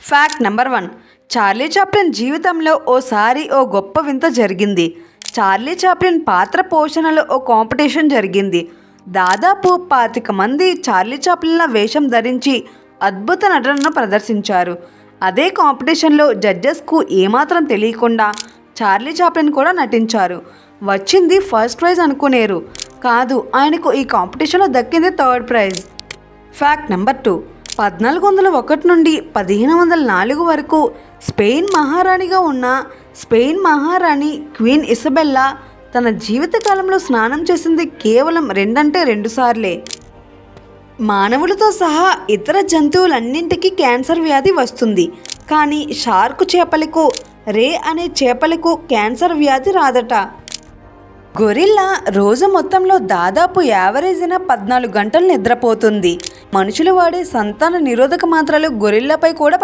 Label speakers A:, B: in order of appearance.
A: Fact number 1. Charlie Chaplin జీవితంలో ఓసారి ఓ గొప్ప వింత జరిగింది. చార్లీ చాప్లిన్ పాత్ర పోషణలో ఓ కాంపిటీషన్ జరిగింది. దాదాపు 25 మంది చార్లీ చాప్లిన్ల వేషం ధరించి అద్భుత నటనను ప్రదర్శించారు. అదే కాంపిటీషన్లో జడ్జెస్కు ఏమాత్రం తెలియకుండా చార్లీ చాప్లిన్ కూడా నటించారు. వచ్చింది ఫస్ట్ ప్రైజ్ అనుకునేరు కాదు, ఆయనకు ఈ కాంపిటీషన్లో దక్కింది థర్డ్ ప్రైజ్. Fact number 2. 1401 నుండి 1504 వరకు స్పెయిన్ మహారాణిగా ఉన్న స్పెయిన్ మహారాణి క్వీన్ ఇసబెల్లా తన జీవితకాలంలో స్నానం చేసింది కేవలం 2 సార్లే. మానవులతో సహా ఇతర జంతువులన్నింటికీ క్యాన్సర్ వ్యాధి వస్తుంది, కానీ షార్క్ చేపలకు, రే అనే చేపలకు క్యాన్సర్ వ్యాధి రాదట. గొరిల్లా రోజు మొత్తంలో దాదాపు యావరేజ్న 14 గంటలు నిద్రపోతుంది. మనుషులు వాడే సంతాన నిరోధక మాత్రలు గొరిల్లాపై కూడా